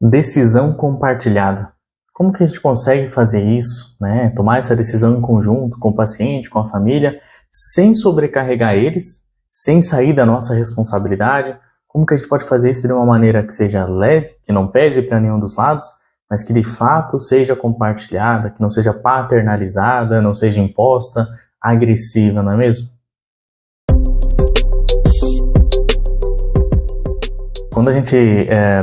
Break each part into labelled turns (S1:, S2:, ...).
S1: Decisão compartilhada. Como que a gente consegue fazer isso, né? Tomar essa decisão em conjunto com o paciente, com a família, sem sobrecarregar eles, sem sair da nossa responsabilidade? Como que a gente pode fazer isso de uma maneira que seja leve, que não pese para nenhum dos lados, mas que de fato seja compartilhada, que não seja paternalizada, não seja imposta, agressiva, não é mesmo? Quando a gente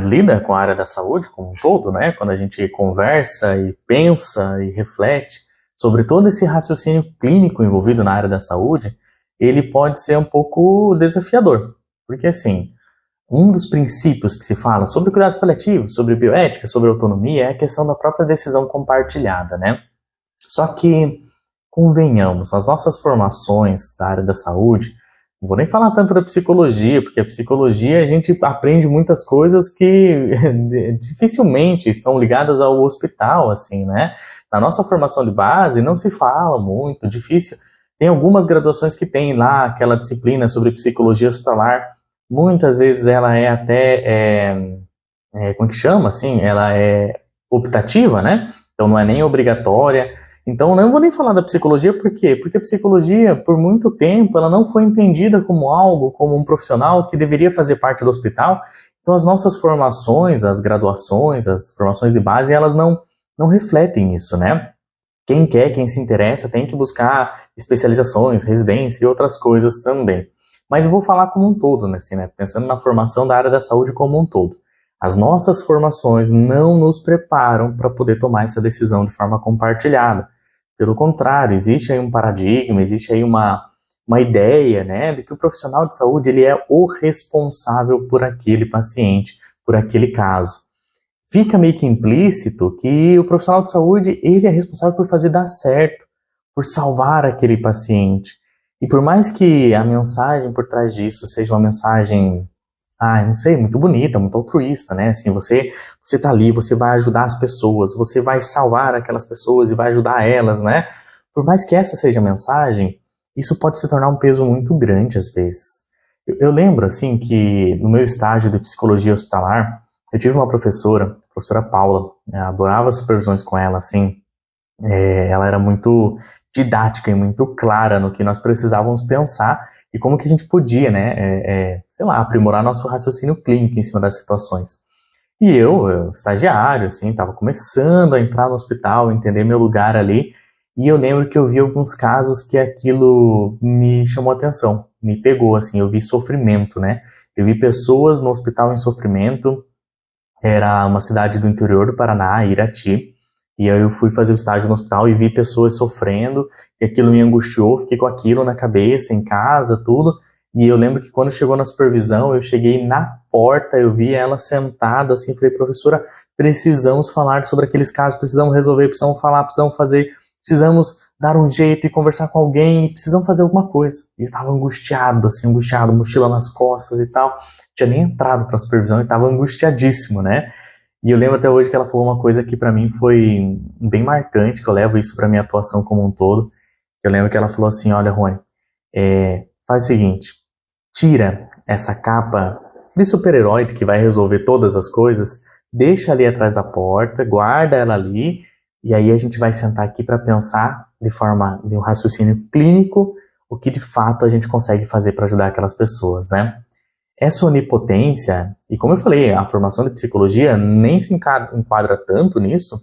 S1: lida com a área da saúde como um todo, né? Quando a gente conversa e pensa e reflete sobre todo esse raciocínio clínico envolvido na área da saúde, ele pode ser um pouco desafiador. Porque, assim, um dos princípios que se fala sobre cuidados paliativos, sobre bioética, sobre autonomia, é a questão da própria decisão compartilhada, né? Só que, convenhamos, nas nossas formações da área da saúde, não vou nem falar tanto da psicologia, porque a psicologia a gente aprende muitas coisas que dificilmente estão ligadas ao hospital, assim, né? Na nossa formação de base não se fala muito, difícil. Tem algumas graduações que tem lá aquela disciplina sobre psicologia hospitalar. Muitas vezes ela é até, como que chama, assim? Ela é optativa, né? Então não é nem obrigatória. Então, não vou nem falar da psicologia, por quê? Porque a psicologia, por muito tempo, ela não foi entendida como algo, como um profissional que deveria fazer parte do hospital. Então, as nossas formações, as graduações, as formações de base, elas não refletem isso, né? Quem quer, quem se interessa, tem que buscar especializações, residência e outras coisas também. Mas eu vou falar como um todo, né? Assim, né? Pensando na formação da área da saúde como um todo. As nossas formações não nos preparam para poder tomar essa decisão de forma compartilhada. Pelo contrário, existe aí um paradigma, existe aí uma ideia, né, de que o profissional de saúde ele é o responsável por aquele paciente, por aquele caso. Fica meio que implícito que o profissional de saúde ele é responsável por fazer dar certo, por salvar aquele paciente. E por mais que a mensagem por trás disso seja uma mensagem, não sei, muito bonita, muito altruísta, né? Assim, você tá ali, você vai ajudar as pessoas, você vai salvar aquelas pessoas e vai ajudar elas, né? Por mais que essa seja a mensagem, isso pode se tornar um peso muito grande às vezes. Eu lembro, assim, que no meu estágio de psicologia hospitalar, eu tive uma professora, a professora Paula, né? Adorava as supervisões com ela, assim, ela era muito didática e muito clara no que nós precisávamos pensar e como que a gente podia, né, sei lá, aprimorar nosso raciocínio clínico em cima das situações. E eu estagiário, assim, estava começando a entrar no hospital, entender meu lugar ali, e eu lembro que eu vi alguns casos que aquilo me chamou a atenção, me pegou, assim, eu vi sofrimento, né, eu vi pessoas no hospital em sofrimento. Era uma cidade do interior do Paraná, Irati, e aí eu fui fazer o estágio no hospital e vi pessoas sofrendo, e aquilo me angustiou, fiquei com aquilo na cabeça, em casa, tudo. E eu lembro que quando chegou na supervisão, eu cheguei na porta, eu vi ela sentada, assim, falei, professora, precisamos falar sobre aqueles casos, precisamos resolver, precisamos falar, precisamos fazer, precisamos dar um jeito e conversar com alguém, precisamos fazer alguma coisa. E eu tava angustiado, assim, mochila nas costas e tal. Tinha nem entrado para a supervisão e estava angustiadíssimo, né? E eu lembro até hoje que ela falou uma coisa que para mim foi bem marcante, que eu levo isso para minha atuação como um todo. Eu lembro que ela falou assim, olha, Rony, faz o seguinte, tira essa capa de super-herói que vai resolver todas as coisas, deixa ali atrás da porta, guarda ela ali, e aí a gente vai sentar aqui para pensar de um raciocínio clínico o que de fato a gente consegue fazer para ajudar aquelas pessoas, né? Essa onipotência, e como eu falei, a formação de psicologia nem se enquadra tanto nisso,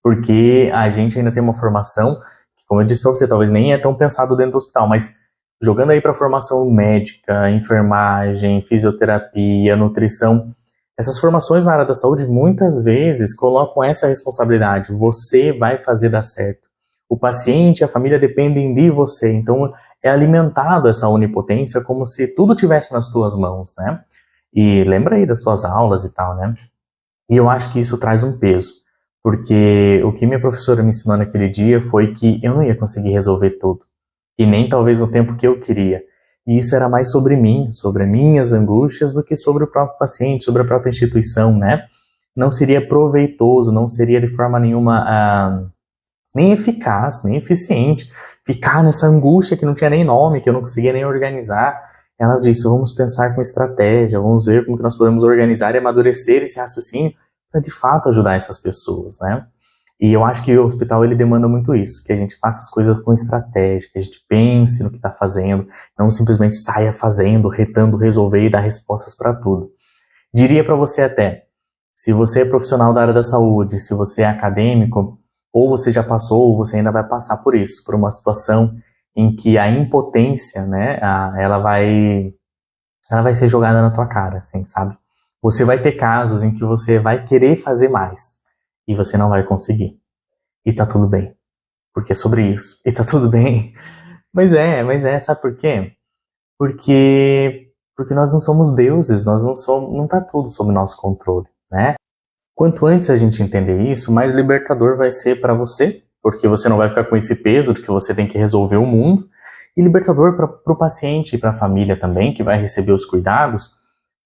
S1: porque a gente ainda tem uma formação que, como eu disse para você, talvez nem é tão pensado dentro do hospital, mas jogando aí para a formação médica, enfermagem, fisioterapia, nutrição, essas formações na área da saúde muitas vezes colocam essa responsabilidade, você vai fazer dar certo. O paciente e a família dependem de você, então é alimentado essa onipotência como se tudo tivesse nas tuas mãos, né? E lembra aí das tuas aulas e tal, né? E eu acho que isso traz um peso, porque o que minha professora me ensinou naquele dia foi que eu não ia conseguir resolver tudo, e nem talvez no tempo que eu queria. E isso era mais sobre mim, sobre minhas angústias, do que sobre o próprio paciente, sobre a própria instituição, né? Não seria proveitoso, não seria de forma nenhuma nem eficaz, nem eficiente, ficar nessa angústia que não tinha nem nome, que eu não conseguia nem organizar. Ela disse, vamos pensar com estratégia, vamos ver como que nós podemos organizar e amadurecer esse raciocínio para de fato ajudar essas pessoas, né? E eu acho que o hospital ele demanda muito isso, que a gente faça as coisas com estratégia, que a gente pense no que está fazendo, não simplesmente saia fazendo, retando resolver e dar respostas para tudo. Diria para você até, se você é profissional da área da saúde, se você é acadêmico, ou você já passou, ou você ainda vai passar por isso, por uma situação em que a impotência, né, ela vai ser jogada na tua cara, assim, sabe? Você vai ter casos em que você vai querer fazer mais e você não vai conseguir. E tá tudo bem, porque é sobre isso. E tá tudo bem. Mas sabe por quê? Porque nós não somos deuses, nós não somos, não tá tudo sob nosso controle, né? Quanto antes a gente entender isso, mais libertador vai ser para você, porque você não vai ficar com esse peso de que você tem que resolver o mundo, e libertador para o paciente e para a família também, que vai receber os cuidados,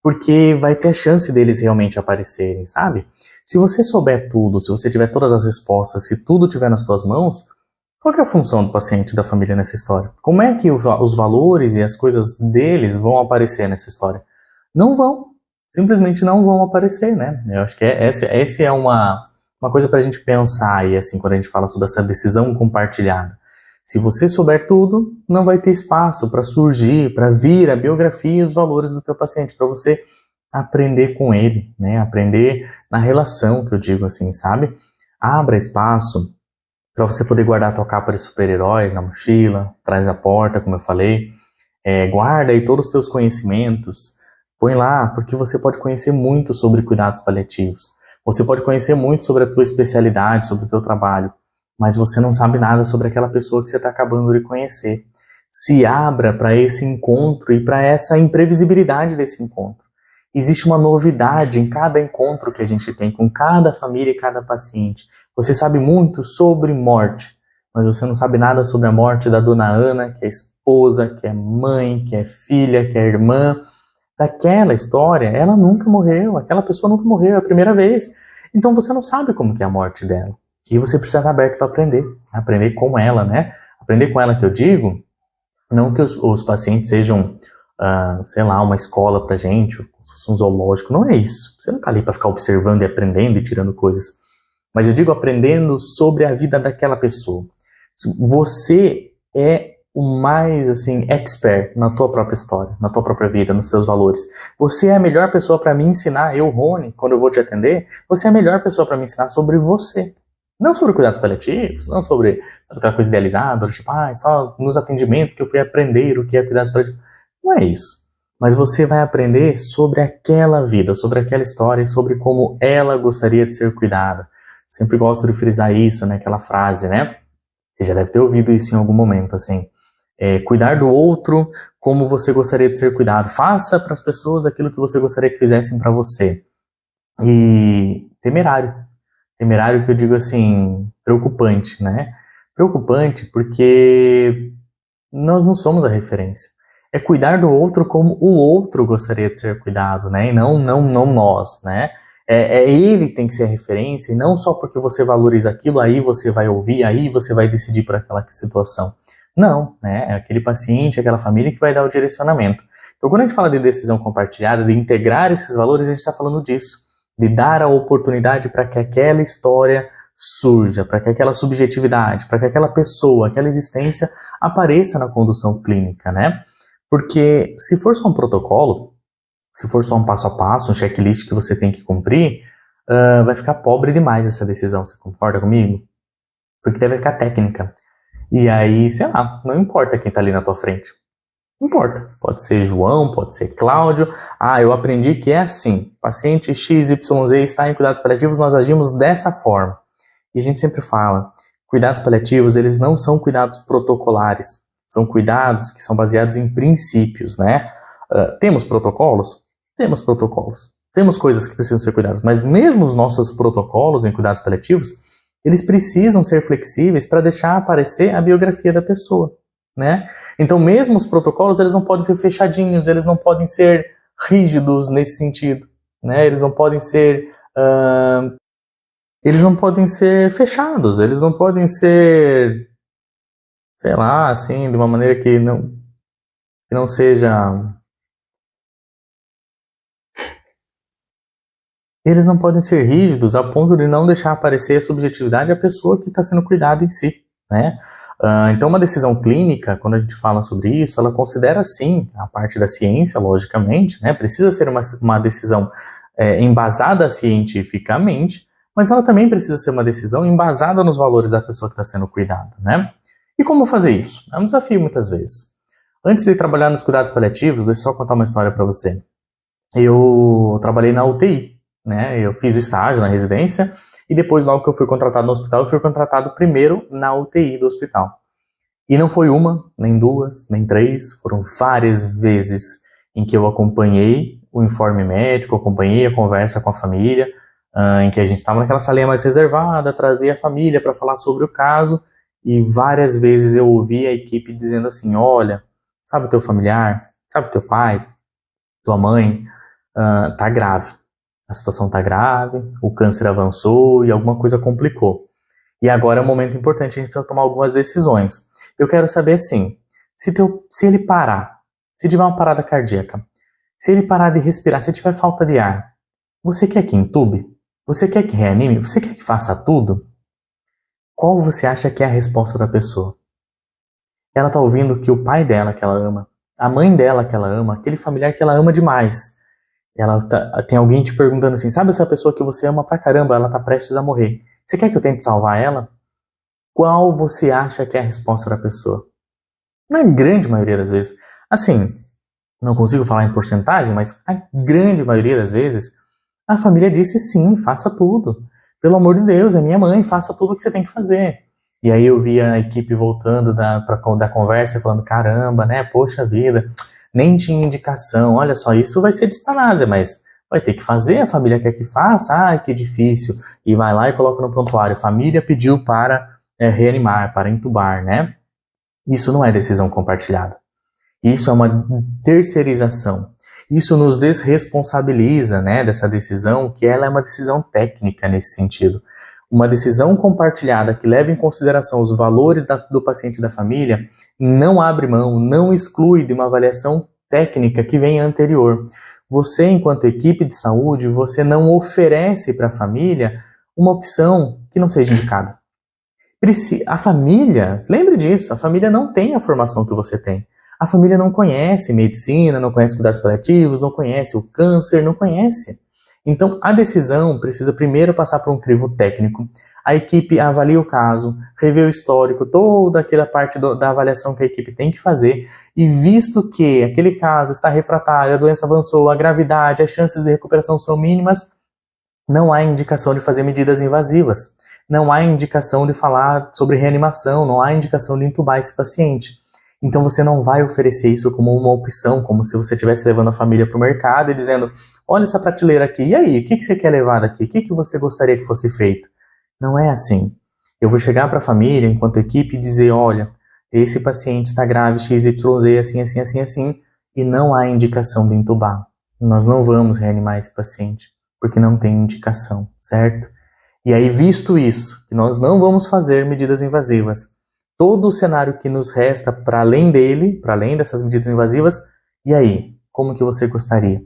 S1: porque vai ter a chance deles realmente aparecerem, sabe? Se você souber tudo, se você tiver todas as respostas, se tudo estiver nas suas mãos, qual que é a função do paciente e da família nessa história? Como é que os valores e as coisas deles vão aparecer nessa história? Não vão. Simplesmente não vão aparecer, né? Eu acho que essa é uma coisa para a gente pensar aí, assim, quando a gente fala sobre essa decisão compartilhada. Se você souber tudo, não vai ter espaço para surgir, para vir a biografia e os valores do teu paciente, para você aprender com ele, né? Aprender na relação, que eu digo assim, sabe? Abra espaço para você poder guardar a tua capa de super-herói na mochila, atrás da porta, como eu falei. Guarda aí todos os teus conhecimentos, põe lá, porque você pode conhecer muito sobre cuidados paliativos. Você pode conhecer muito sobre a tua especialidade, sobre o teu trabalho, mas você não sabe nada sobre aquela pessoa que você está acabando de conhecer. Se abra para esse encontro e para essa imprevisibilidade desse encontro. Existe uma novidade em cada encontro que a gente tem com cada família e cada paciente. Você sabe muito sobre morte, mas você não sabe nada sobre a morte da dona Ana, que é esposa, que é mãe, que é filha, que é irmã daquela história. Ela nunca morreu, aquela pessoa nunca morreu, é a primeira vez. Então você não sabe como que é a morte dela. E você precisa estar aberto para aprender com ela, né? Aprender com ela que eu digo, não que os pacientes sejam, sei lá, uma escola pra gente, um zoológico, não é isso. Você não tá ali para ficar observando e aprendendo e tirando coisas. Mas eu digo aprendendo sobre a vida daquela pessoa. Você é o mais, assim, expert na tua própria história, na tua própria vida, nos seus valores. Você é a melhor pessoa para me ensinar, eu, Rony, quando eu vou te atender, você é a melhor pessoa para me ensinar sobre você. Não sobre cuidados paliativos, não sobre aquela coisa idealizada, tipo, só nos atendimentos que eu fui aprender o que é cuidados paliativos. Não é isso. Mas você vai aprender sobre aquela vida, sobre aquela história, sobre como ela gostaria de ser cuidada. Sempre gosto de frisar isso, né? Aquela frase, né? Você já deve ter ouvido isso em algum momento, assim. Cuidar do outro como você gostaria de ser cuidado. Faça para as pessoas aquilo que você gostaria que fizessem para você. E temerário. Temerário que eu digo assim, preocupante, né? Preocupante porque nós não somos a referência. É cuidar do outro como o outro gostaria de ser cuidado, né? E não nós, né? Ele que tem que ser a referência, e não só porque você valoriza aquilo, aí você vai ouvir, aí você vai decidir por aquela situação. Não, né? É aquele paciente, aquela família que vai dar o direcionamento. Então, quando a gente fala de decisão compartilhada, de integrar esses valores, a gente está falando disso. De dar a oportunidade para que aquela história surja, para que aquela subjetividade, para que aquela pessoa, aquela existência apareça na condução clínica, né? Porque se for só um protocolo, se for só um passo a passo, um checklist que você tem que cumprir, vai ficar pobre demais essa decisão, você concorda comigo? Porque deve ficar técnica. E aí, sei lá, não importa quem está ali na tua frente. Não importa. Pode ser João, pode ser Cláudio. Eu aprendi que é assim. Paciente XYZ está em cuidados paliativos, nós agimos dessa forma. E a gente sempre fala, cuidados paliativos, eles não são cuidados protocolares. São cuidados que são baseados em princípios, né? Temos protocolos? Temos protocolos. Temos coisas que precisam ser cuidadas. Mas mesmo os nossos protocolos em cuidados paliativos, eles precisam ser flexíveis para deixar aparecer a biografia da pessoa, né? Então, mesmo os protocolos, eles não podem ser fechadinhos, eles não podem ser rígidos nesse sentido, né? Eles não podem ser fechados, eles não podem ser, sei lá, assim, de uma maneira que não seja eles não podem ser rígidos a ponto de não deixar aparecer a subjetividade da pessoa que está sendo cuidada em si, né? Então, uma decisão clínica, quando a gente fala sobre isso, ela considera, sim, a parte da ciência, logicamente, né? Precisa ser uma decisão embasada cientificamente, mas ela também precisa ser uma decisão embasada nos valores da pessoa que está sendo cuidada, né? E como fazer isso? É um desafio, muitas vezes. Antes de trabalhar nos cuidados paliativos, deixa eu só contar uma história para você. Eu trabalhei na UTI, né? Eu fiz o estágio na residência e depois, logo que eu fui contratado no hospital, eu fui contratado primeiro na UTI do hospital. E não foi uma, nem duas, nem três, foram várias vezes em que eu acompanhei o informe médico, acompanhei a conversa com a família, em que a gente estava naquela salinha mais reservada, trazia a família para falar sobre o caso, e várias vezes eu ouvi a equipe dizendo assim, olha, sabe o teu familiar, sabe o teu pai, tua mãe, tá grave. A situação tá grave, o câncer avançou e alguma coisa complicou. E agora é um momento importante, a gente precisa tomar algumas decisões. Eu quero saber, assim, se ele parar, se tiver uma parada cardíaca, se ele parar de respirar, se tiver falta de ar, você quer que entube? Você quer que reanime? Você quer que faça tudo? Qual você acha que é a resposta da pessoa? Ela tá ouvindo que o pai dela que ela ama, a mãe dela que ela ama, aquele familiar que ela ama demais, tem alguém te perguntando assim, sabe essa pessoa que você ama pra caramba, ela tá prestes a morrer. Você quer que eu tente salvar ela? Qual você acha que é a resposta da pessoa? Na grande maioria das vezes, assim, não consigo falar em porcentagem, mas a grande maioria das vezes, a família disse sim, faça tudo. Pelo amor de Deus, é minha mãe, faça tudo o que você tem que fazer. E aí eu vi a equipe voltando da conversa e falando, caramba, né, poxa vida, nem tinha indicação, olha só, isso vai ser de eutanásia, mas vai ter que fazer, a família quer que faça, ai que difícil, e vai lá e coloca no prontuário, família pediu para reanimar, para entubar, né? Isso não é decisão compartilhada, isso é uma terceirização, isso nos desresponsabiliza, né, dessa decisão, que ela é uma decisão técnica nesse sentido. Uma decisão compartilhada que leva em consideração os valores do paciente e da família não abre mão, não exclui de uma avaliação técnica que vem anterior. Você, enquanto equipe de saúde, você não oferece para a família uma opção que não seja indicada. A família, lembre disso, a família não tem a formação que você tem. A família não conhece medicina, não conhece cuidados paliativos, não conhece o câncer, não conhece. Então, a decisão precisa primeiro passar por um crivo técnico. A equipe avalia o caso, revê o histórico, toda aquela parte da avaliação que a equipe tem que fazer, e visto que aquele caso está refratário, a doença avançou, a gravidade, as chances de recuperação são mínimas, não há indicação de fazer medidas invasivas, não há indicação de falar sobre reanimação, não há indicação de entubar esse paciente. Então você não vai oferecer isso como uma opção, como se você estivesse levando a família para o mercado e dizendo, olha essa prateleira aqui, e aí, o que você quer levar daqui? O que você gostaria que fosse feito? Não é assim. Eu vou chegar para a família, enquanto equipe, e dizer, olha, esse paciente está grave, XYZ, assim, assim, assim, assim, e não há indicação de entubar. Nós não vamos reanimar esse paciente, porque não tem indicação, certo? E aí, visto isso, que nós não vamos fazer medidas invasivas, todo o cenário que nos resta para além dele, para além dessas medidas invasivas, e aí, como que você gostaria?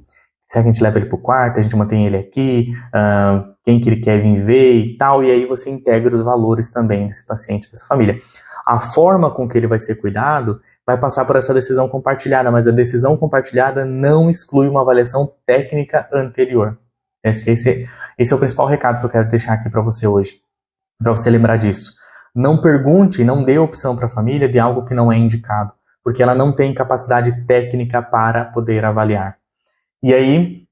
S1: Será que a gente leva ele para o quarto, a gente mantém ele aqui, quem que ele quer vir ver e tal, e aí você integra os valores também desse paciente, dessa família. A forma com que ele vai ser cuidado vai passar por essa decisão compartilhada, mas a decisão compartilhada não exclui uma avaliação técnica anterior. Esse é o principal recado que eu quero deixar aqui para você hoje, para você lembrar disso. Não pergunte, não dê opção para a família de algo que não é indicado, porque ela não tem capacidade técnica para poder avaliar. E aí,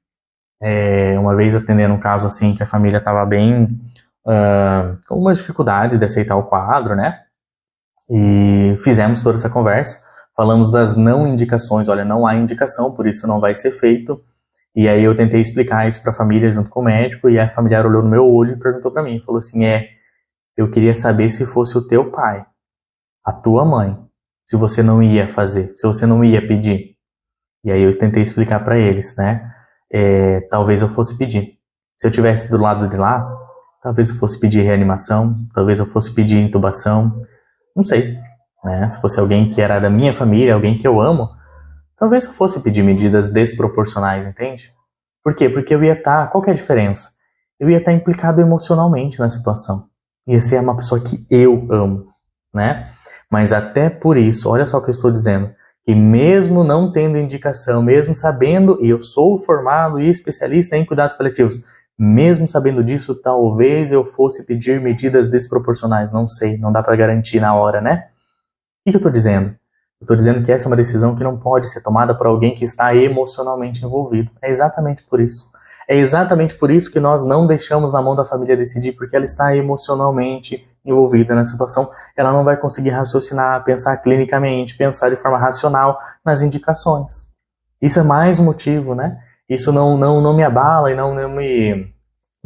S1: uma vez atendendo um caso assim, que a família estava bem, com uma dificuldade de aceitar o quadro, né? E fizemos toda essa conversa, falamos das não indicações, olha, não há indicação, por isso não vai ser feito. E aí eu tentei explicar isso para a família junto com o médico, e a familiar olhou no meu olho e perguntou para mim, falou assim, eu queria saber se fosse o teu pai, a tua mãe, se você não ia fazer, se você não ia pedir. E aí eu tentei explicar para eles, né? Talvez eu fosse pedir. Se eu tivesse do lado de lá, talvez eu fosse pedir reanimação, talvez eu fosse pedir intubação, não sei, né? Se fosse alguém que era da minha família, alguém que eu amo, talvez eu fosse pedir medidas desproporcionais, entende? Por quê? Porque eu ia estar... Qual que é a diferença? Eu ia estar implicado emocionalmente na situação. Ia ser uma pessoa que eu amo, né? Mas até por isso, olha só o que eu estou dizendo, que mesmo não tendo indicação, mesmo sabendo, e eu sou formado e especialista em cuidados paliativos, mesmo sabendo disso, talvez eu fosse pedir medidas desproporcionais, não sei, não dá para garantir na hora, né? O que eu estou dizendo? Eu estou dizendo que essa é uma decisão que não pode ser tomada por alguém que está emocionalmente envolvido. É exatamente por isso. É exatamente por isso que nós não deixamos na mão da família decidir, porque ela está emocionalmente envolvida na situação. Ela não vai conseguir raciocinar, pensar clinicamente, pensar de forma racional nas indicações. Isso é mais um motivo, né? Isso não me abala e não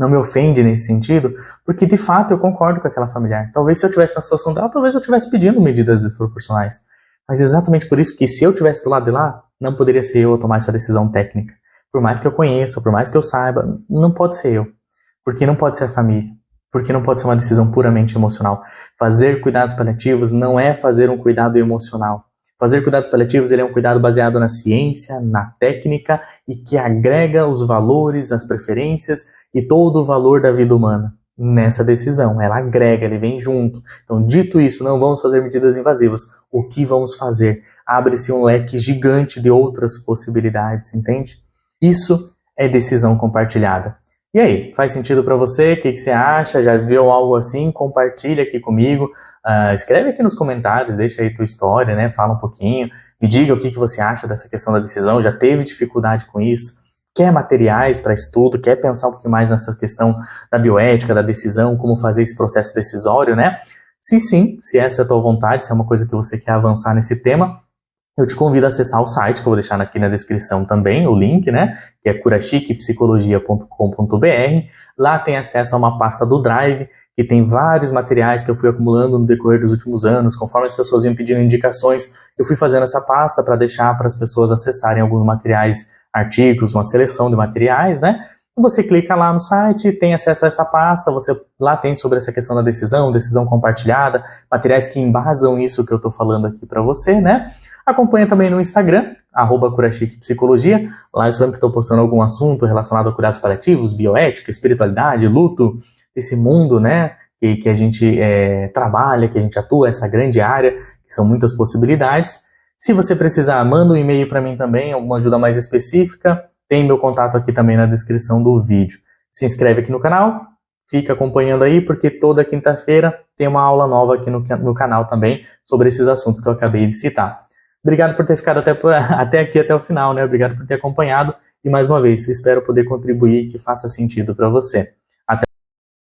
S1: me ofende nesse sentido, porque de fato eu concordo com aquela familiar. Talvez se eu estivesse na situação dela, talvez eu estivesse pedindo medidas desproporcionais. Mas exatamente por isso que se eu estivesse do lado de lá, não poderia ser eu a tomar essa decisão técnica. Por mais que eu conheça, por mais que eu saiba, não pode ser eu. Porque não pode ser a família. Porque não pode ser uma decisão puramente emocional. Fazer cuidados paliativos não é fazer um cuidado emocional. Fazer cuidados paliativos ele é um cuidado baseado na ciência, na técnica e que agrega os valores, as preferências e todo o valor da vida humana nessa decisão. Ela agrega, ele vem junto. Então, dito isso, não vamos fazer medidas invasivas. O que vamos fazer? Abre-se um leque gigante de outras possibilidades, entende? Isso é decisão compartilhada. E aí, faz sentido para você? O que você acha? Já viu algo assim? Compartilha aqui comigo. Escreve aqui nos comentários, deixa aí tua história, né? Fala um pouquinho. Me diga o que você acha dessa questão da decisão. Já teve dificuldade com isso? Quer materiais para estudo? Quer pensar um pouquinho mais nessa questão da bioética, da decisão, como fazer esse processo decisório, né? Se sim, se essa é a tua vontade, se é uma coisa que você quer avançar nesse tema, eu te convido a acessar o site, que eu vou deixar aqui na descrição também, o link, né? Que é curachiquepsicologia.com.br. Lá tem acesso a uma pasta do Drive, que tem vários materiais que eu fui acumulando no decorrer dos últimos anos. Conforme as pessoas iam pedindo indicações, eu fui fazendo essa pasta para deixar para as pessoas acessarem alguns materiais, artigos, uma seleção de materiais, né? Você clica lá no site, tem acesso a essa pasta, você lá tem sobre essa questão da decisão compartilhada, materiais que embasam isso que eu estou falando aqui para você, né? Acompanha também no Instagram, @curachiquepsicologia. Lá eu sempre estou postando algum assunto relacionado a cuidados paliativos, bioética, espiritualidade, luto, esse mundo, né? Que a gente trabalha, que a gente atua, essa grande área, que são muitas possibilidades. Se você precisar, manda um e-mail para mim também, alguma ajuda mais específica. Tem meu contato aqui também na descrição do vídeo. Se inscreve aqui no canal, fica acompanhando aí, porque toda quinta-feira tem uma aula nova aqui no canal também sobre esses assuntos que eu acabei de citar. Obrigado por ter ficado até aqui, até o final, né? Obrigado por ter acompanhado. E mais uma vez, espero poder contribuir que faça sentido para você.